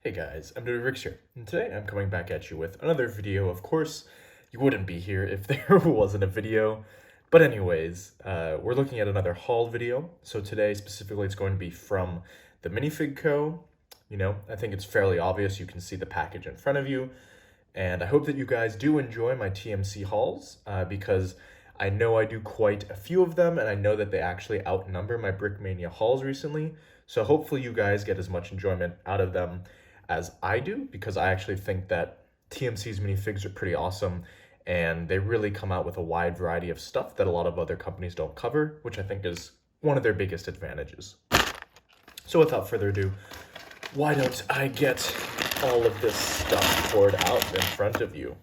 Hey guys, I'm Minifig here, and today I'm coming back at you with another video. Of course, you wouldn't be here if there wasn't a video. But anyways, we're looking at another haul video. So today, specifically, it's going to be from the Minifig Co. You know, I think it's fairly obvious. You can see the package in front of you. And I hope that you guys do enjoy my TMC hauls because I know I do quite a few of them, and I know that they actually outnumber my Brickmania hauls recently. So hopefully you guys get as much enjoyment out of them as I do, because I actually think that TMC's minifigs are pretty awesome, and they really come out with a wide variety of stuff that a lot of other companies don't cover, which I think is one of their biggest advantages. So without further ado, why don't I get all of this stuff poured out in front of you?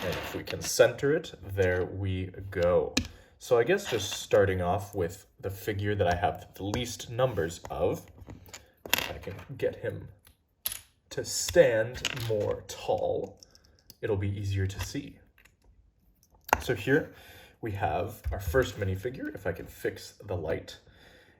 And if we can center it, there we go. So I guess just starting off with the figure that I have the least numbers of, if I can get him to stand more tall, it'll be easier to see. So here we have our first minifigure, if I can fix the light.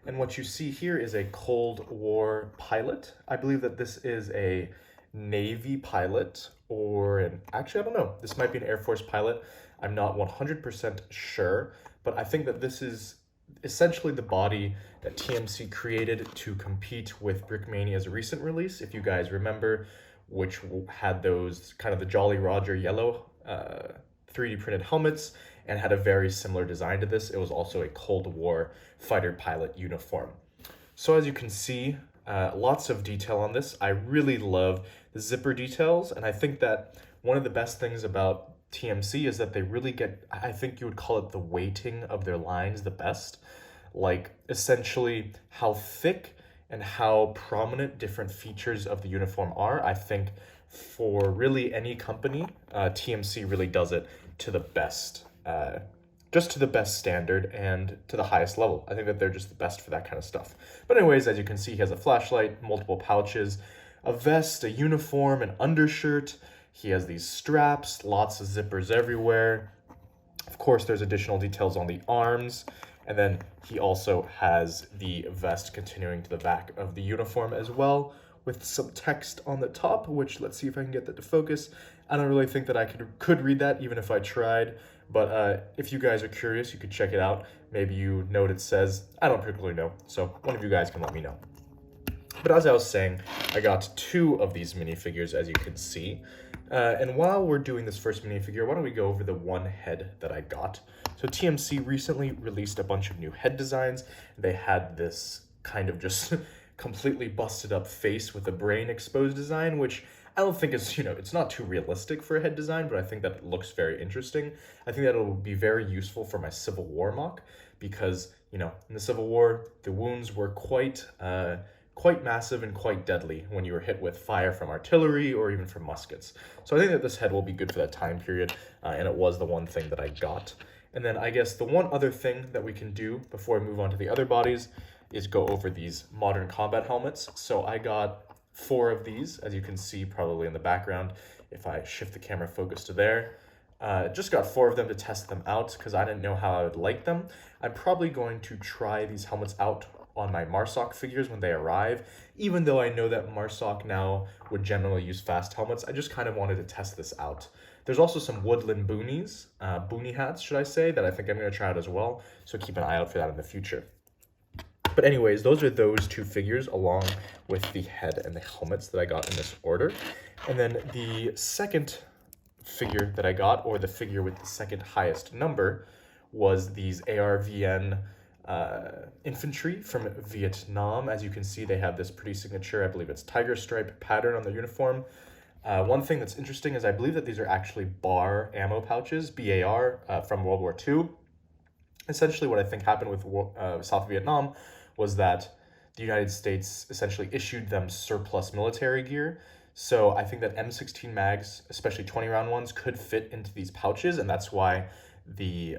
And what you see here is a Cold War pilot. I believe that this is a Navy pilot, or actually, I don't know. This might be an Air Force pilot. I'm not 100% sure, but I think that this is essentially the body that TMC created to compete with Brickmania's recent release, if you guys remember, which had those kind of the Jolly Roger yellow 3D printed helmets and had a very similar design to this. It was also a Cold War fighter pilot uniform. So as you can see, lots of detail on this. I really love the zipper details, and I think that one of the best things about TMC is that they really get, I think you would call it the weighting of their lines the best. Like essentially how thick and how prominent different features of the uniform are. I think for really any company, TMC really does it to the best, just to the best standard and to the highest level. I think that they're just the best for that kind of stuff. But anyways, as you can see, he has a flashlight, multiple pouches, a vest, a uniform, an undershirt. He has these straps, lots of zippers everywhere. Of course, there's additional details on the arms. And then he also has the vest continuing to the back of the uniform as well, with some text on the top, which let's see if I can get that to focus. I don't really think that I could read that even if I tried, but if you guys are curious, you could check it out. Maybe you know what it says. I don't particularly know, so one of you guys can let me know. But as I was saying, I got two of these minifigures, as you can see. And while we're doing this first minifigure, why don't we go over the one head that I got. So TMC recently released a bunch of new head designs. They had this kind of just completely busted up face with a brain exposed design, which I don't think is, it's not too realistic for a head design, but I think that it looks very interesting. I think that it'll be very useful for my Civil War mock because, in the Civil War, the wounds were quite massive and quite deadly when you were hit with fire from artillery or even from muskets. So I think that this head will be good for that time period, and it was the one thing that I got. And then I guess the one other thing that we can do before we move on to the other bodies is go over these modern combat helmets. So I got 4 of these, as you can see probably in the background, if I shift the camera focus to there. Just got 4 of them to test them out because I didn't know how I would like them. I'm probably going to try these helmets out on my Marsoc figures when they arrive, even though I know that Marsoc now would generally use fast helmets. I just kind of wanted to test this out. There's also some woodland boonies, boonie hats, should I say, that I think I'm going to try out as well, so keep an eye out for that in the future. But anyways, those are those 2 figures along with the head and the helmets that I got in this order. And then the second figure that I got, or the figure with the second highest number, was these ARVN infantry from Vietnam. As you can see, they have this pretty signature, I believe it's tiger stripe pattern on their uniform. One thing that's interesting is I believe that these are actually BAR ammo pouches, BAR, from World War II. Essentially what I think happened with South Vietnam was that the United States essentially issued them surplus military gear. So I think that M16 mags, especially 20-round ones, could fit into these pouches, and that's why the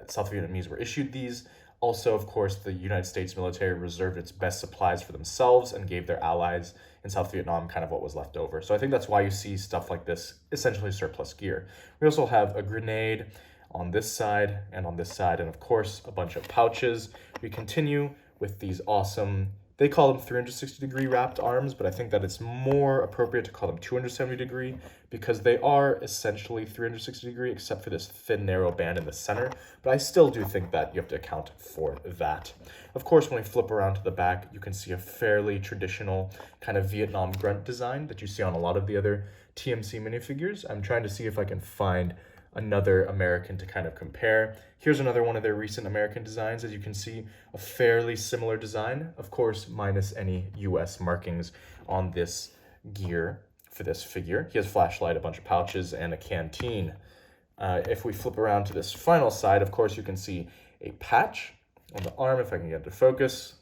South Vietnamese were issued these. Also, of course, the United States military reserved its best supplies for themselves and gave their allies in South Vietnam kind of what was left over. So I think that's why you see stuff like this, essentially surplus gear. We also have a grenade on this side and on this side, and of course, a bunch of pouches. We continue with these awesome They call them 360-degree wrapped arms, but I think that it's more appropriate to call them 270-degree because they are essentially 360-degree except for this thin, narrow band in the center. But I still do think that you have to account for that. Of course, when we flip around to the back, you can see a fairly traditional kind of Vietnam grunt design that you see on a lot of the other TMC minifigures. I'm trying to see if I can find another American to kind of compare. Here's another one of their recent American designs. As you can see, a fairly similar design, of course, minus any US markings on this gear for this figure. He has flashlight, a bunch of pouches, and a canteen. If we flip around to this final side, of course, you can see a patch on the arm, if I can get it to focus.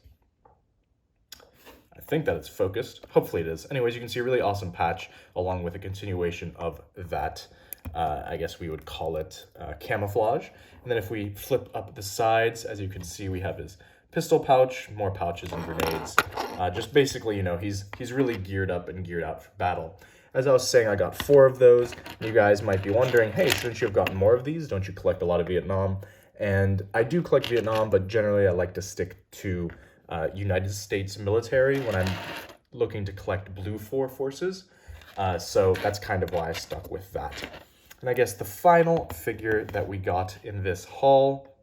I think that it's focused. Hopefully it is. Anyways, you can see a really awesome patch along with a continuation of that. I guess we would call it camouflage. And then if we flip up the sides, as you can see, we have his pistol pouch, more pouches and grenades. Just basically, you know, he's really geared up and geared out for battle. As I was saying, I got 4 of those. You guys might be wondering, hey, shouldn't you have gotten more of these? Don't you collect a lot of Vietnam? And I do collect Vietnam, but generally I like to stick to United States military when I'm looking to collect blue forces. So that's kind of why I stuck with that. And I guess the final figure that we got in this haul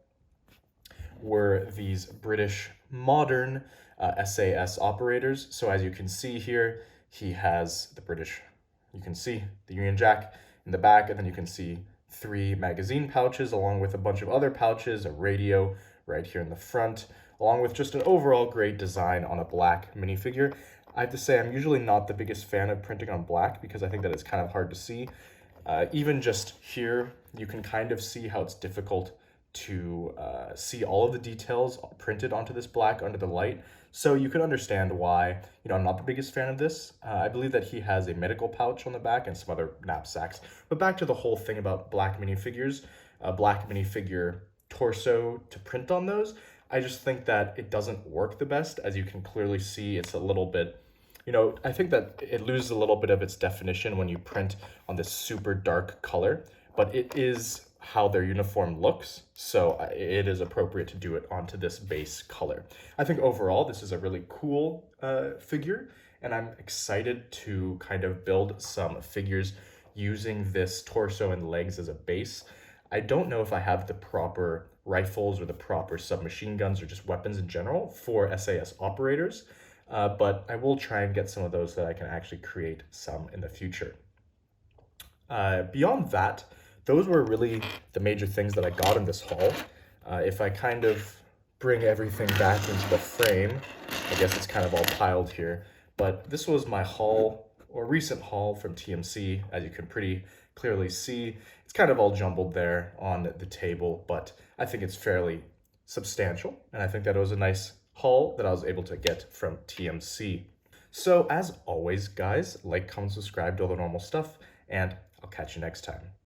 were these British modern SAS operators. So as you can see here, he has the British, you can see the Union Jack in the back, and then you can see 3 magazine pouches along with a bunch of other pouches, a radio right here in the front, along with just an overall great design on a black minifigure. I have to say, I'm usually not the biggest fan of printing on black because I think that it's kind of hard to see. Even just here, you can kind of see how it's difficult to see all of the details printed onto this black under the light. So you can understand why, you know, I'm not the biggest fan of this. I believe that he has a medical pouch on the back and some other knapsacks. But back to the whole thing about black minifigures, black minifigure torso to print on those. I just think that it doesn't work the best. As you can clearly see, it's a little bit, you know, I think that it loses a little bit of its definition when you print on this super dark color, but it is how their uniform looks, so it is appropriate to do it onto this base color. I think overall this is a really cool figure, and I'm excited to kind of build some figures using this torso and legs as a base. I don't know if I have the proper rifles or the proper submachine guns or just weapons in general for SAS operators, but I will try and get some of those so that I can actually create some in the future. Beyond that, those were really the major things that I got in this haul. If I kind of bring everything back into the frame, I guess it's kind of all piled here, but this was my haul, or recent haul from TMC. As you can pretty clearly see, it's kind of all jumbled there on the table, but I think it's fairly substantial, and I think that it was a nice haul that I was able to get from TMC. So as always, guys, like, comment, subscribe, do all the normal stuff, and I'll catch you next time.